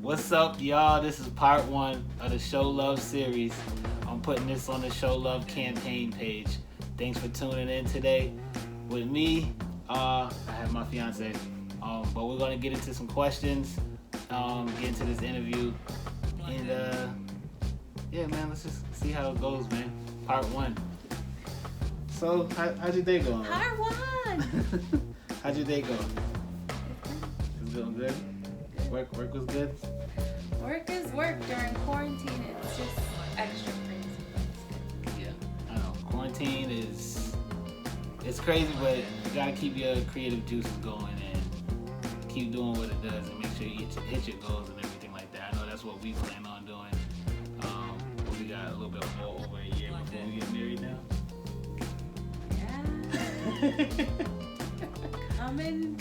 What's up, y'all? This is part 1 of the SelfLove series. I'm putting this on the SelfLove campaign page. Thanks for tuning in today. With me, I have my fiance. But we're gonna get into some questions, get into this interview, and yeah, man, let's just see how it goes, man. Part 1. So, how's your day going? Part 1. How's your day going? It's going good. Work was good. Work is work during quarantine. It's just extra crazy. Yeah, I know. Quarantine it's crazy, but you gotta keep your creative juices going and keep doing what it does, and make sure you hit your goals and everything like that. I know that's what we plan on doing. But we got a little bit more over a year before we get married now. Yeah. Coming.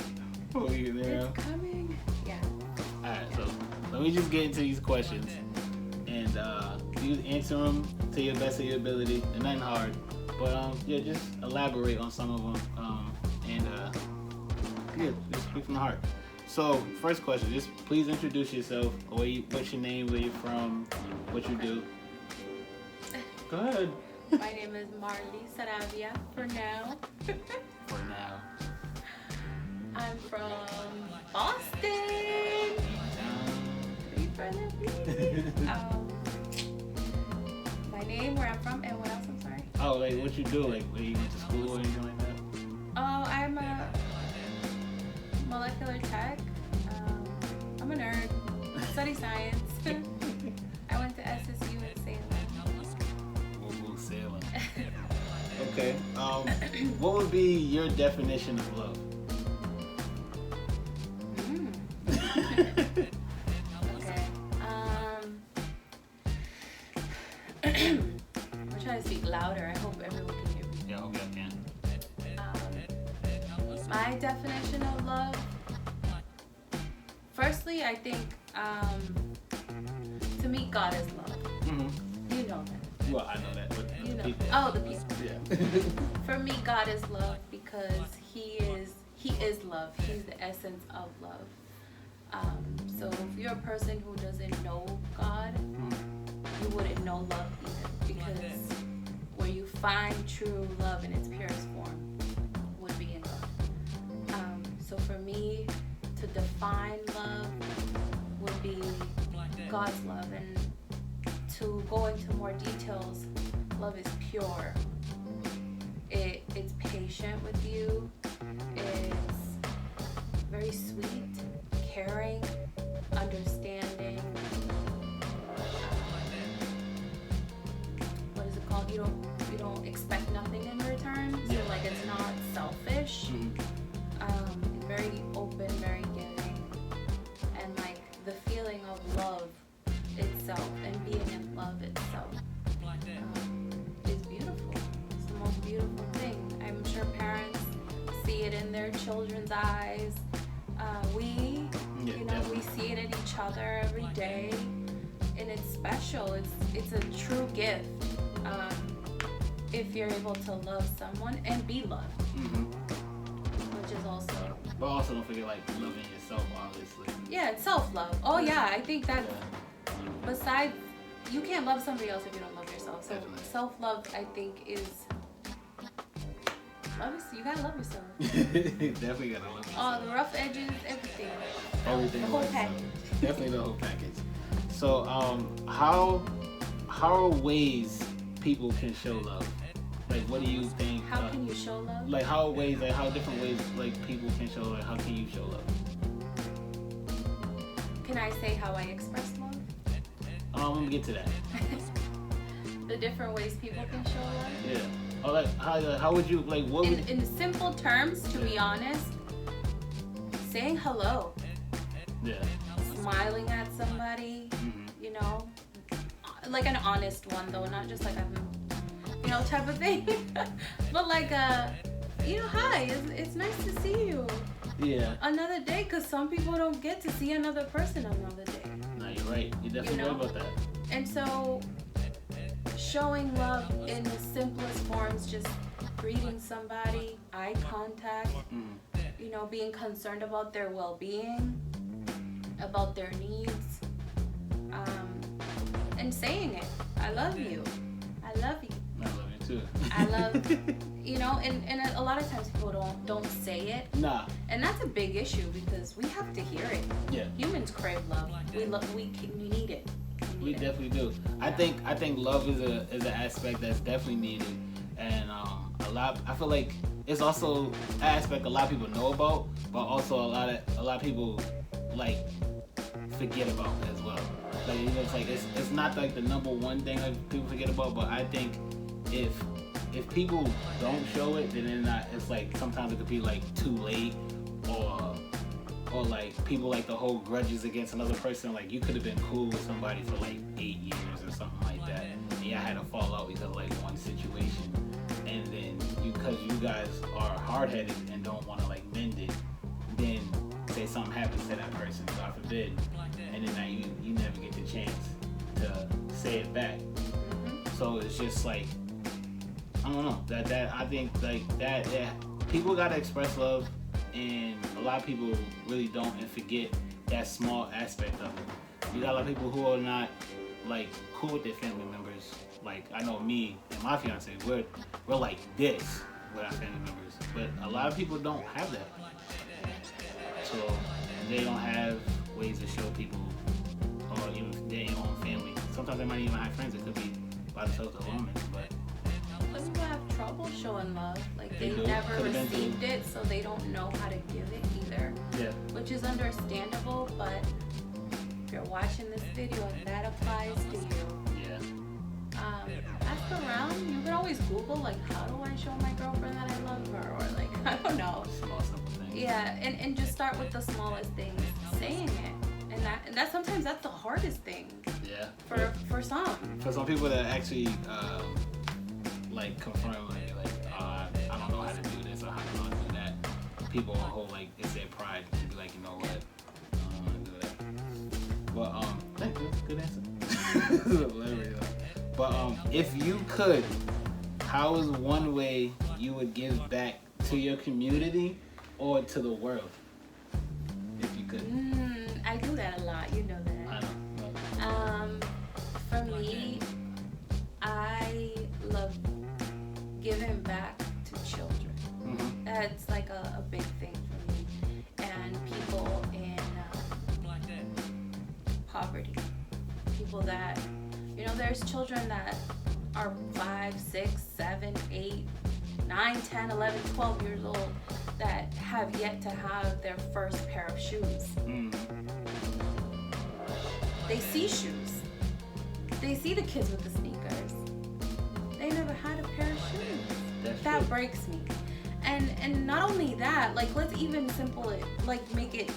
Before we get married now. It's coming. Yeah. Alright, so let me just get into these questions, and you answer them to your best of your ability. They're nothing hard, but yeah, just elaborate on some of them, and yeah, just speak from the heart. So, first question, just please introduce yourself. What's your name? Where you're from? What you do? Go ahead. My name is Marley Saravia. For now. For now. I'm from Boston. My name, where I'm from, and what else? I'm sorry. Oh, like what you do? Like where you went to school or anything like that? Oh, I'm a molecular tech. I'm a nerd. I study science. I went to SSU in Salem. We'll Salem. Okay. What would be your definition of love? Okay. I'm trying to speak louder. I hope everyone can hear me. Yeah, I hope y'all can. My definition of love. Firstly, I think to me, God is love. Mm-hmm. You know that. Well, I know that, but You know. people. Oh, the people. Yeah. For me, God is love because He is love. He's the essence of love. So if you're a person who doesn't know God, you wouldn't know love either, because where you find true love in its purest form would be in God. So for me, to define love would be God's love, and to go into more details, love is pure. It's patient with you. It's very sweet, caring, understanding. What is it called? You don't expect nothing in return. So Yeah. like it's not selfish. Mm-hmm. Very open, very giving, and like the feeling of love itself and being in love itself is beautiful. It's the most beautiful thing. I'm sure parents see it in their children's eyes. We see it in each other every day, and it's special. It's a true gift if you're able to love someone and be loved, which is also. But also don't forget like loving yourself, obviously. Yeah, it's self-love. Oh yeah, I think that besides, you can't love somebody else if you don't love yourself. So Definitely. self-love, I think, is you gotta love yourself. Definitely gotta love yourself. Oh, the rough edges, everything. Everything. The whole about yourself. package. Definitely the whole package. So, how are ways people can show love? Like, what do you think? How can you show love? Like, how different ways like people can show? Like, how can you show love? Can I say how I express love? I'm gonna get to that. The different ways people can show love? Yeah. Oh, like how would you like what? In simple terms, to be honest, saying hello, Yeah. smiling at somebody, you know, like an honest one though, not just like a, type of thing, but like hi, it's nice to see you. Yeah. Another day, because some people don't get to see another person another day. No, you're right. You're definitely right about that. And so, showing love in the simplest forms, just greeting somebody, eye contact, being concerned about their well-being, about their needs, love you. I love you. I love you too. I love, and a lot of times people don't say it. Nah. And that's a big issue because we have to hear it. Yeah. Humans crave love. We need it. We definitely do. I think love is an aspect that's definitely needed, and I feel like it's also an aspect a lot of people know about, but also a lot of people like forget about as well. Like it's like it's not like the number one thing that people forget about, but I think if people don't show it, then they're not. It's like sometimes it could be like too late, or like people like to hold grudges against another person. Like you could have been cool with somebody for like 8 years or something like that, and y'all had to fall out because of like one situation, and then because you guys are hard-headed and don't want to like mend it, then say something happens to that person, God forbid, and then now you never get the chance to say it back. So it's just like, I don't know, that I think like that people gotta express love, and a lot of people really don't and forget that small aspect of it. You got a lot of people who are not like cool with their family members. Like I know me and my fiance, we're like this with our family members, but a lot of people don't have that. So they don't have ways to show people, or even their own family. Sometimes they might even have friends that could be by themselves alone, but some people have trouble showing love. Like they do. never Could've been received it, so they don't know how to give it either. yeah. Which is understandable, but if you're watching this video and that applies to you, Yeah. ask around. You can always Google like, how do I show my girlfriend that I love her, or like I don't know. Small simple things. Yeah, and just start with the smallest things, saying it, and that sometimes that's the hardest thing. Yeah. For some. For some people that actually like confirm like I don't know how to do this or how to do that. People will hold like it's their pride to be like, you know what, I don't want to do that. But thank you, good answer. But if you could, how is one way you would give back to your community or to the world? If you could. I do that a lot. You know that. I know. For me, I love giving back to children. Mm-hmm. That's like a big thing for me. And people in poverty. People that, there's children that are 5, 6, 7, 8, 9, 10, 11, 12 years old that have yet to have their first pair of shoes. They see shoes. They see the kids with the sneakers. They never had a pair of shoes. That breaks me. And not only that, like let's even simple it, like make it.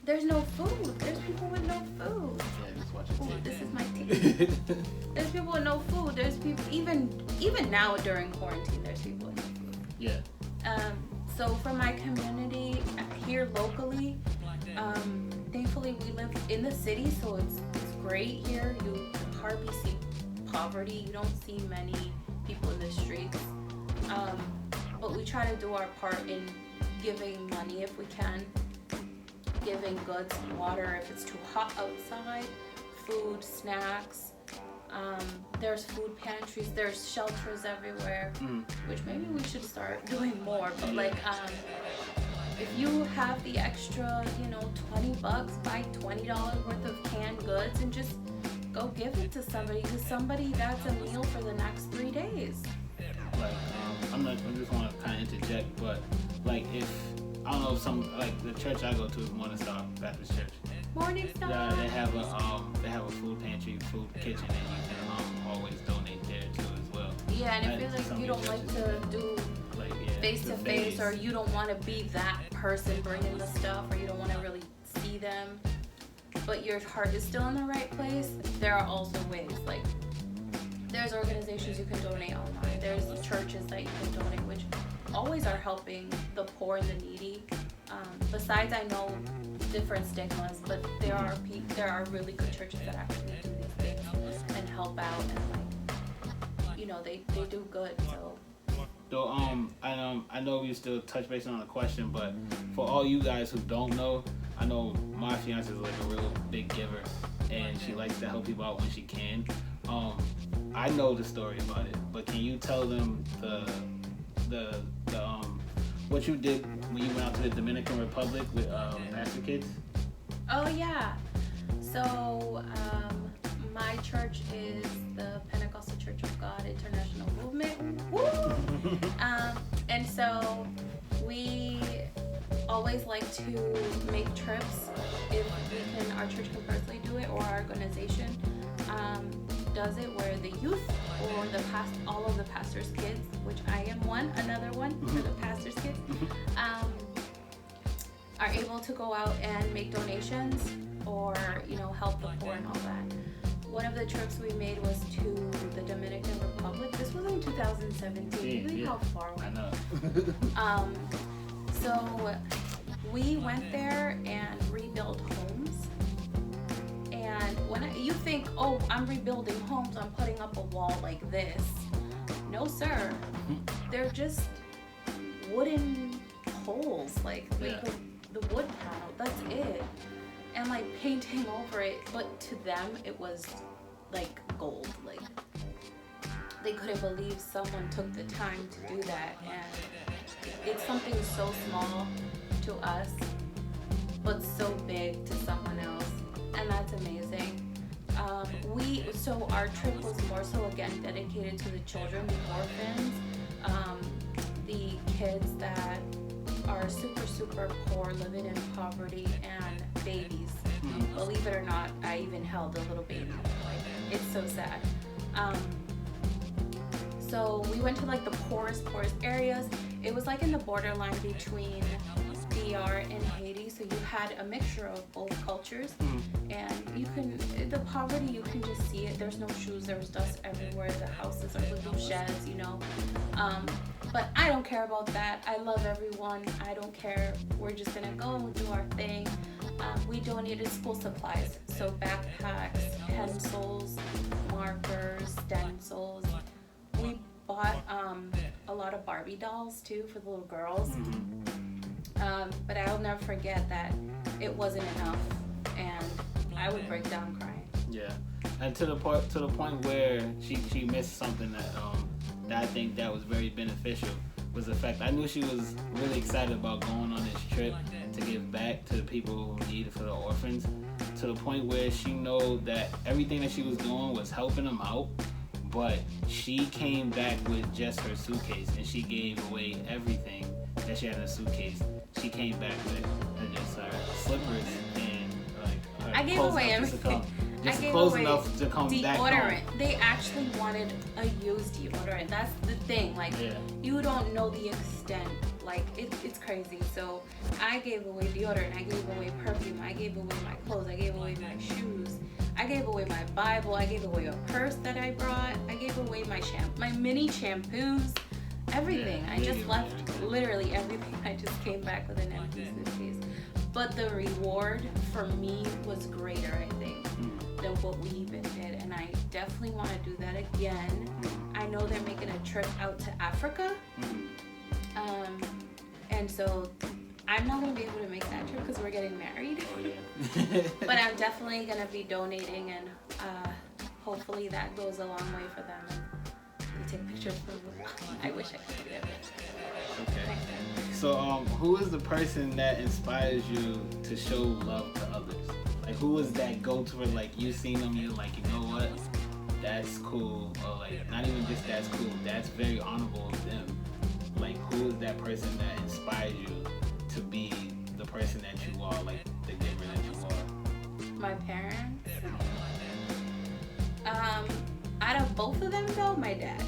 There's no food. There's people with no food. Yeah, just watch it. Ooh, this is my tea. There's people with no food. There's people even now during quarantine. There's people with no food. Yeah. So for my community here locally, thankfully we live in the city, so it's great here. You hardly see poverty. You don't see many people in the streets. But we try to do our part in giving money if we can, giving goods, water if it's too hot outside, food, snacks. There's food pantries, there's shelters everywhere, which maybe we should start doing more. But like, if you have the extra, $20, buy $20 worth of canned goods and just go give it to somebody. Because somebody that's a meal for the next 3 days. Like, I just want to kind of interject, but like I don't know if the church I go to is Morning Star Baptist Church. Morning Star. Yeah, they have a food pantry, food kitchen, and you can always donate there too as well. Yeah, and if you don't like to do face to face, or you don't want to be that person bringing the stuff, or you don't want to really see them, but your heart is still in the right place, there are also ways. Like, there's organizations you can donate online. There's churches that you can donate, which always are helping the poor and the needy. Besides, I know different stigmas, but there are really good churches that actually do these things and help out, and they do good. So I know we still touch base on the question, but for all you guys who don't know, I know my fiance is like a real big giver, and she likes to help people out when she can. I know the story about it, but can you tell them the what you did when you went out to the Dominican Republic with pastor kids? Oh yeah. So my church is the Pentecostal Church of God International Movement. Woo! And so we always like to make trips if we can. Our church can personally do it, or our organization does it, where the youth or all of the pastors' kids, which I am another one for the pastors' kids, are able to go out and make donations or help the poor and all that. One of the trips we made was to the Dominican Republic. This was in 2017. Look how far away. I know. So we went there and rebuilt homes. And when you think, oh, I'm rebuilding homes, I'm putting up a wall like this. No, sir. They're just wooden poles, like the wood panel. That's it. And like painting over it, but to them it was like gold. Like they couldn't believe someone took the time to do that, and it's something so small to us, but so big to someone else, and that's amazing. So our trip was more so again dedicated to the children, the orphans, the kids that are super poor, living in poverty, and babies. Believe it or not, I even held a little baby. It's so sad. So we went to like the poorest areas. It was like in the borderline between DR and Haiti, so you had a mixture of both cultures. And the poverty, you can just see it. There's no shoes, there's dust everywhere. The houses are little sheds, But I don't care about that. I love everyone. I don't care. We're just gonna go and do our thing. We donated school supplies, so backpacks, pencils, markers, stencils. We bought a lot of Barbie dolls too for the little girls. But I'll never forget that it wasn't enough, and I would break down crying. Yeah, and to the point where she missed something that I think that was very beneficial was the fact I knew she was really excited about going on this trip to give back to the people who need it, for the orphans, to the point where she know that everything that she was doing was helping them out, but she came back with just her suitcase and she gave away everything that she had in the suitcase. She came back with just her slippers and like her I gave clothes away enough everything. just I gave close away enough to come back deodorant. home. They actually wanted a used deodorant. That's the thing. Like, you don't know the extent. Like, it's crazy. So I gave away deodorant. I gave away perfume. I gave away my clothes. I gave away my shoes. I gave away my Bible. I gave away a purse that I brought. I gave away my mini shampoos. Everything. I just left literally everything. I just came back with an empty suitcase. But the reward for me was greater, I think, than what we even did. And I definitely want to do that again. I know they're making a trip out to Africa. And so I'm not going to be able to make that trip because we're getting married. But I'm definitely going to be donating, and hopefully that goes a long way for them. And they take pictures for me. I wish I could do that. Okay. So, who is the person that inspires you to show love to others? Like, who is that go-to where, like, you seen them, you're like, you know what? That's cool. Or, like, not even just that's cool. That's very honorable of them. Like, who is that person that inspires you to be the person that you are, like, the giver that you are? My parents. Out of both of them, though, my dad.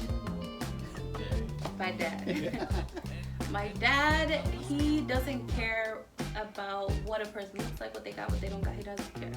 My dad. My dad, he doesn't care about what a person looks like, what they got, what they don't got. He doesn't care.